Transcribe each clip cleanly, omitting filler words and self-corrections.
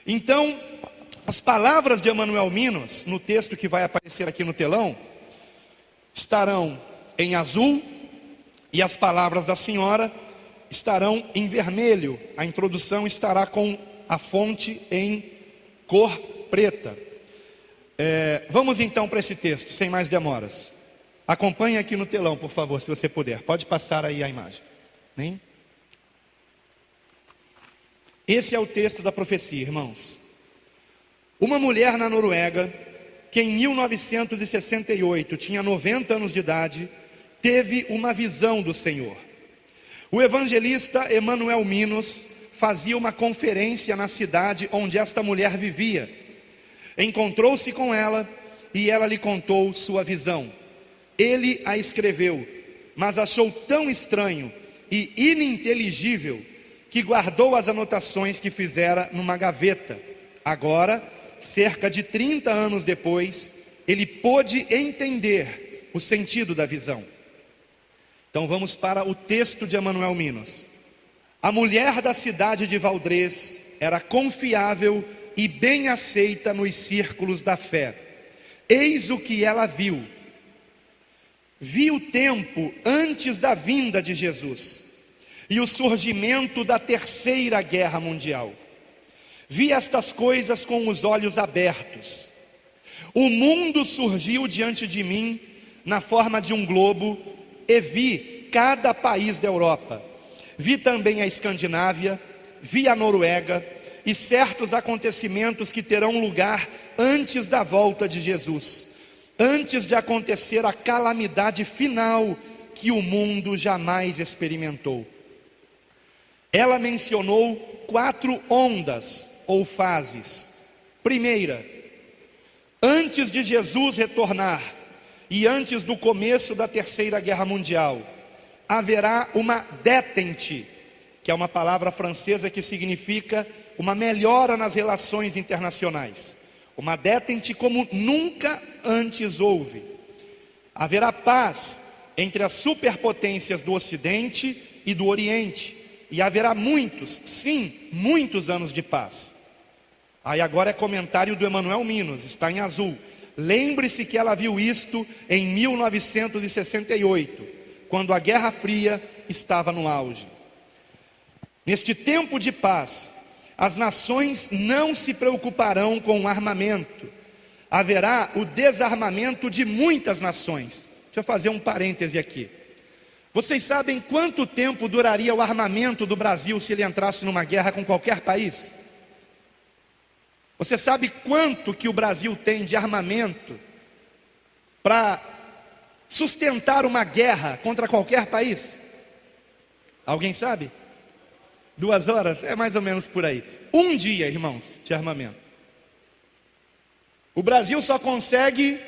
Então, as palavras de Emanuel Minos, no texto que vai aparecer aqui no telão, estarão em azul, e as palavras da senhora estarão em vermelho. A introdução estará com a fonte em cor preta. Vamos então para esse texto, sem mais demoras. Acompanhe aqui no telão, por favor, se você puder. Pode passar aí a imagem. Né? Esse é o texto da profecia, irmãos. Uma mulher na Noruega, que em 1968 tinha 90 anos de idade, teve uma visão do Senhor. O evangelista Emanuel Minos fazia uma conferência na cidade onde esta mulher vivia. Encontrou-se com ela e ela lhe contou sua visão. Ele a escreveu, mas achou tão estranho e ininteligível que guardou as anotações que fizera numa gaveta. Agora, cerca de 30 anos depois, ele pôde entender o sentido da visão. Então vamos para o texto de Emanuel Minos. A mulher da cidade de Valdrez era confiável e bem aceita nos círculos da fé. Eis o que ela viu. Viu o tempo antes da vinda de Jesus e o surgimento da Terceira Guerra Mundial. Vi estas coisas com os olhos abertos. O mundo surgiu diante de mim na forma de um globo e vi cada país da Europa. Vi também a Escandinávia, vi a Noruega e certos acontecimentos que terão lugar antes da volta de Jesus, antes de acontecer a calamidade final que o mundo jamais experimentou. Ela mencionou 4 ondas ou fases. Primeira, antes de Jesus retornar e antes do começo da Terceira Guerra Mundial, haverá uma détente, que é uma palavra francesa que significa uma melhora nas relações internacionais. Uma détente como nunca antes houve. Haverá paz entre as superpotências do Ocidente e do Oriente. E haverá muitos, sim, muitos anos de paz. Aí agora é comentário do Emanuel Minos, está em azul. Lembre-se que ela viu isto em 1968, quando a Guerra Fria estava no auge. Neste tempo de paz, as nações não se preocuparão com o armamento. Haverá o desarmamento de muitas nações. Deixa eu fazer um parêntese aqui. Vocês sabem quanto tempo duraria o armamento do Brasil se ele entrasse numa guerra com qualquer país? Você sabe quanto que o Brasil tem de armamento para sustentar uma guerra contra qualquer país? Alguém sabe? 2 horas? É mais ou menos por aí. 1 dia, irmãos, de armamento. O Brasil só consegue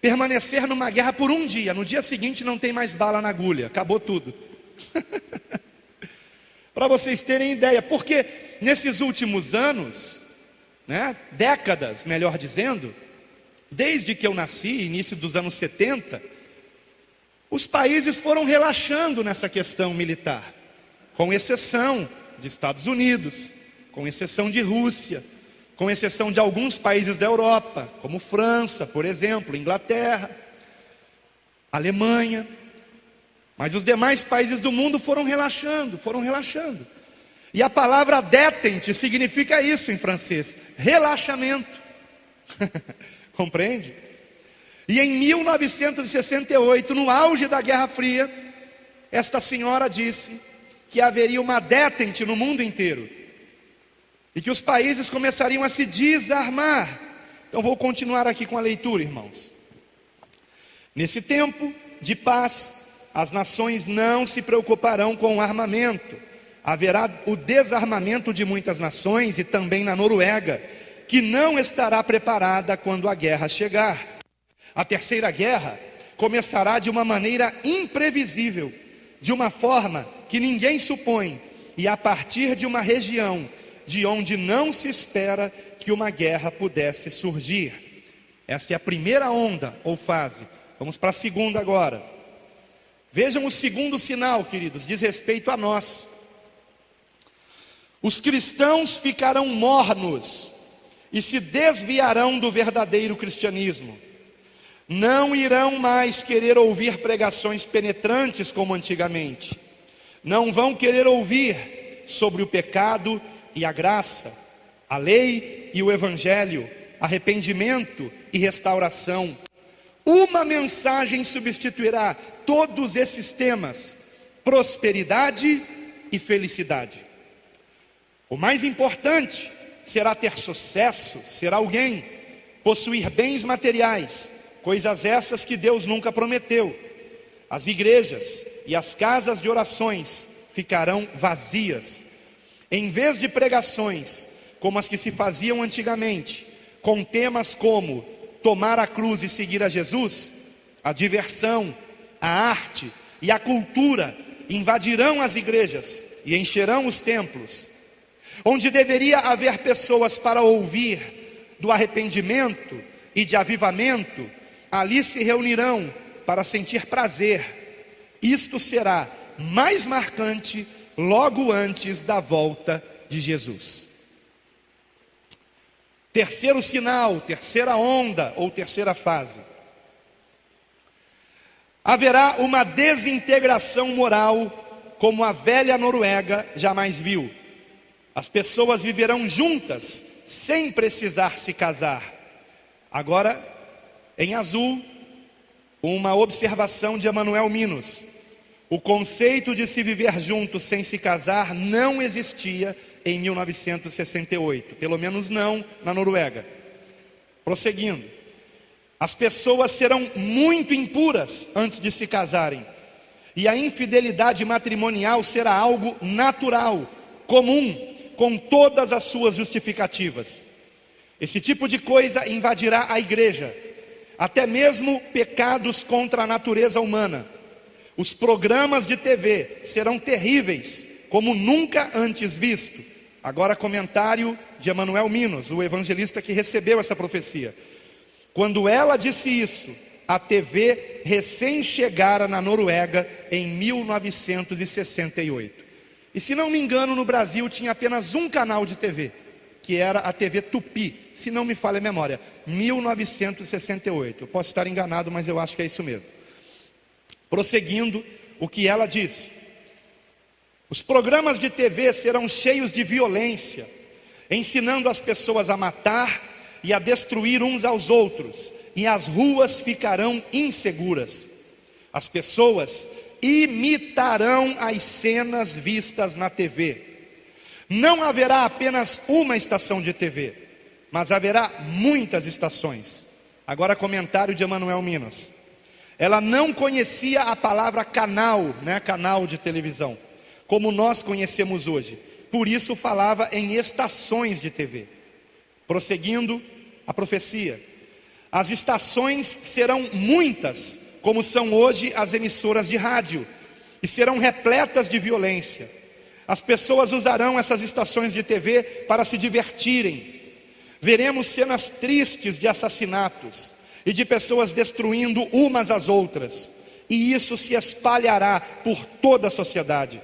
permanecer numa guerra por 1 dia. No dia seguinte não tem mais bala na agulha. Acabou tudo. Para vocês terem ideia. Porque nesses últimos anos, décadas, melhor dizendo, desde que eu nasci, início dos anos 70, os países foram relaxando nessa questão militar. Com exceção de Estados Unidos, com exceção de Rússia, com exceção de alguns países da Europa, como França, por exemplo, Inglaterra, Alemanha. Mas os demais países do mundo foram relaxando. E a palavra détente significa isso em francês, relaxamento. Compreende? E em 1968, no auge da Guerra Fria, esta senhora disse que haveria uma détente no mundo inteiro e que os países começariam a se desarmar. Então vou continuar aqui com a leitura, irmãos. Nesse tempo de paz, as nações não se preocuparão com o armamento. Haverá o desarmamento de muitas nações e também na Noruega, que não estará preparada quando a guerra chegar. A Terceira Guerra começará de uma maneira imprevisível, de uma forma que ninguém supõe, e a partir de uma região de onde não se espera que uma guerra pudesse surgir. Essa é a primeira onda ou fase. Vamos para a segunda agora. Vejam o segundo sinal, queridos, diz respeito a nós. Os cristãos ficarão mornos e se desviarão do verdadeiro cristianismo. Não irão mais querer ouvir pregações penetrantes como antigamente. Não vão querer ouvir sobre o pecado e a graça, a lei e o evangelho, arrependimento e restauração. Uma mensagem substituirá todos esses temas: prosperidade e felicidade. O mais importante será ter sucesso, ser alguém, possuir bens materiais, coisas essas que Deus nunca prometeu. As igrejas e as casas de orações ficarão vazias. Em vez de pregações como as que se faziam antigamente, com temas como tomar a cruz e seguir a Jesus, a diversão, a arte e a cultura invadirão as igrejas e encherão os templos. Onde deveria haver pessoas para ouvir do arrependimento e de avivamento, ali se reunirão para sentir prazer. Isto será mais marcante logo antes da volta de Jesus. Terceiro sinal, terceira onda ou terceira fase. Haverá uma desintegração moral como a velha Noruega jamais viu. As pessoas viverão juntas sem precisar se casar. Agora, em azul, uma observação de Emanuel Minos. O conceito de se viver juntos sem se casar não existia em 1968, pelo menos não na Noruega. Prosseguindo, as pessoas serão muito impuras antes de se casarem, e a infidelidade matrimonial será algo natural, comum, com todas as suas justificativas. Esse tipo de coisa invadirá a igreja, até mesmo pecados contra a natureza humana. Os programas de TV serão terríveis, como nunca antes visto. Agora comentário de Emanuel Minos, o evangelista que recebeu essa profecia. Quando ela disse isso, a TV recém chegara na Noruega em 1968. E se não me engano, no Brasil tinha apenas um canal de TV, que era a TV Tupi, se não me falha a memória, 1968. Eu posso estar enganado, mas eu acho que é isso mesmo. Prosseguindo, o que ela disse: os programas de TV serão cheios de violência, ensinando as pessoas a matar e a destruir uns aos outros, e as ruas ficarão inseguras. As pessoas imitarão as cenas vistas na TV. Não haverá apenas uma estação de TV, mas haverá muitas estações. Agora comentário de Emanuel Minas. Ela não conhecia a palavra canal, canal de televisão, como nós conhecemos hoje. Por isso falava em estações de TV. Prosseguindo a profecia. As estações serão muitas, como são hoje as emissoras de rádio, e serão repletas de violência. As pessoas usarão essas estações de TV para se divertirem. Veremos cenas tristes de assassinatos e de pessoas destruindo umas às outras, e isso se espalhará por toda a sociedade.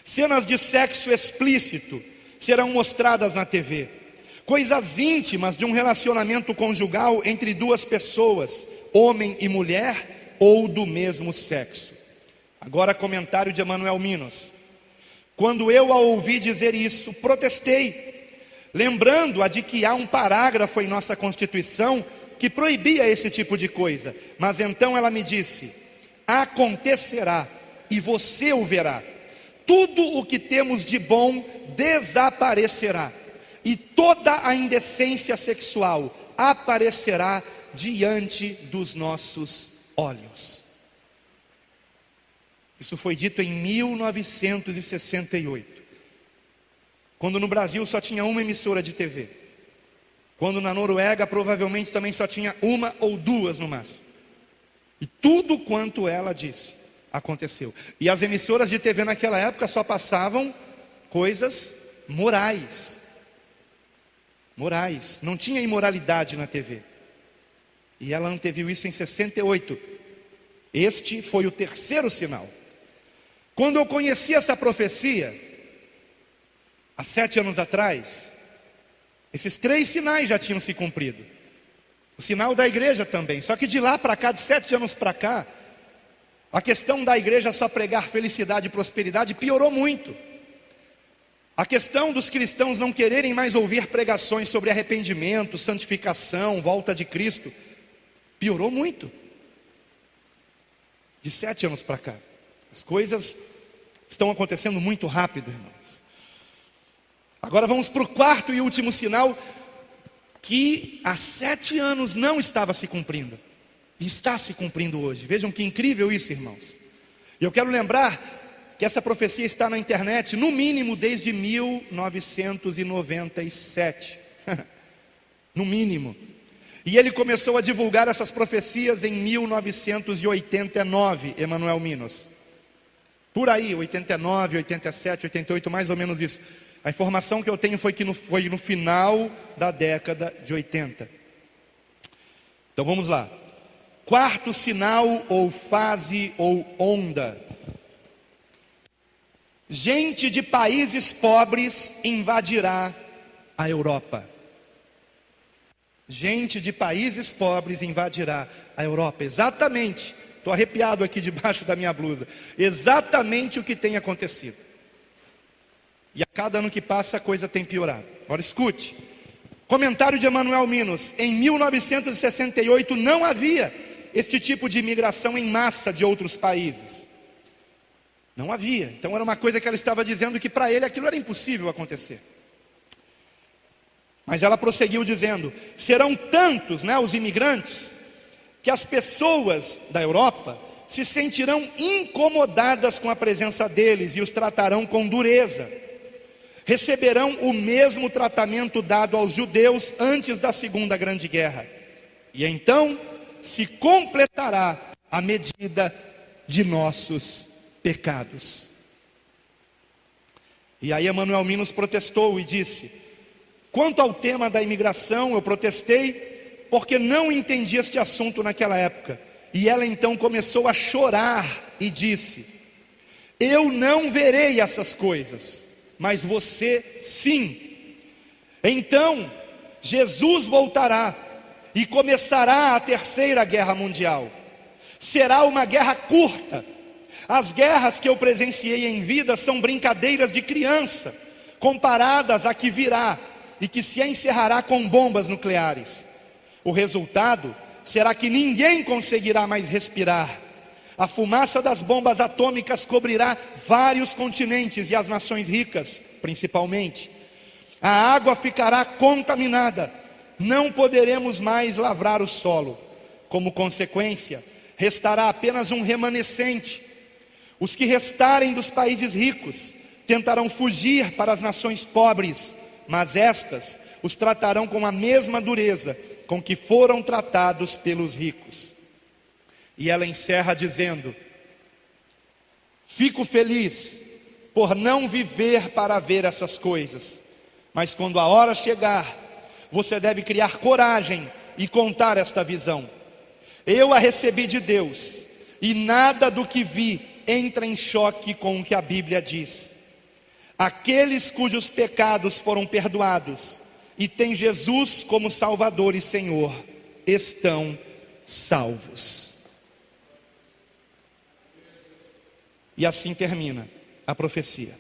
Cenas de sexo explícito serão mostradas na TV. Coisas íntimas de um relacionamento conjugal entre duas pessoas, homem e mulher, ou do mesmo sexo. Agora comentário de Emanuel Minos. Quando eu a ouvi dizer isso, protestei, lembrando-a de que há um parágrafo em nossa Constituição que proibia esse tipo de coisa. Mas então ela me disse: acontecerá, e você o verá. Tudo o que temos de bom desaparecerá, e toda a indecência sexual aparecerá diante dos nossos olhos. Isso foi dito em 1968, quando no Brasil só tinha uma emissora de TV, quando na Noruega provavelmente também só tinha uma ou duas no máximo. E tudo quanto ela disse aconteceu. E as emissoras de TV naquela época só passavam coisas morais. Morais, não tinha imoralidade na TV. E ela anteviu isso em 68. Este foi o terceiro sinal. Quando eu conheci essa profecia, há 7 anos atrás, esses 3 sinais já tinham se cumprido. O sinal da igreja também. Só que de lá para cá, de 7 anos para cá, a questão da igreja só pregar felicidade e prosperidade piorou muito. A questão dos cristãos não quererem mais ouvir pregações sobre arrependimento, santificação, volta de Cristo, piorou muito. De 7 anos para cá. As coisas estão acontecendo muito rápido, irmãos. Agora vamos para o 4º e último sinal, que há 7 anos não estava se cumprindo, e está se cumprindo hoje. Vejam que incrível isso, irmãos. E eu quero lembrar que essa profecia está na internet, no mínimo desde 1997. No mínimo. E ele começou a divulgar essas profecias em 1989, Emanuel Minos. Por aí, 89, 87, 88, mais ou menos isso. A informação que eu tenho foi que foi no final da década de 80. Então vamos lá. 4º sinal, ou fase, ou onda. Gente de países pobres invadirá a Europa. Gente de países pobres invadirá a Europa. Exatamente, estou arrepiado aqui debaixo da minha blusa. Exatamente o que tem acontecido. E a cada ano que passa a coisa tem piorado. Agora escute. Comentário de Emanuel Minos. Em 1968 não havia este tipo de imigração em massa de outros países. Não havia. Então era uma coisa que ela estava dizendo que para ele aquilo era impossível acontecer. Mas ela prosseguiu dizendo: serão tantos, os imigrantes, que as pessoas da Europa se sentirão incomodadas com a presença deles e os tratarão com dureza. Receberão o mesmo tratamento dado aos judeus antes da Segunda Grande Guerra. E então se completará a medida de nossos pecados. E aí Emanuel Minos protestou e disse: quanto ao tema da imigração, eu protestei porque não entendi este assunto naquela época. E ela então começou a chorar e disse: eu não verei essas coisas, mas você sim. Então Jesus voltará e começará a 3ª Guerra Mundial. Será uma guerra curta. As guerras que eu presenciei em vida são brincadeiras de criança, comparadas à que virá e que se encerrará com bombas nucleares. O resultado será que ninguém conseguirá mais respirar. A fumaça das bombas atômicas cobrirá vários continentes e as nações ricas, principalmente. A água ficará contaminada. Não poderemos mais lavrar o solo. Como consequência, restará apenas um remanescente. Os que restarem dos países ricos tentarão fugir para as nações pobres, mas estas os tratarão com a mesma dureza com que foram tratados pelos ricos. E ela encerra dizendo: fico feliz por não viver para ver essas coisas, mas quando a hora chegar, você deve criar coragem e contar esta visão. Eu a recebi de Deus, e nada do que vi entra em choque com o que a Bíblia diz. Aqueles cujos pecados foram perdoados e têm Jesus como Salvador e Senhor, estão salvos. E assim termina a profecia.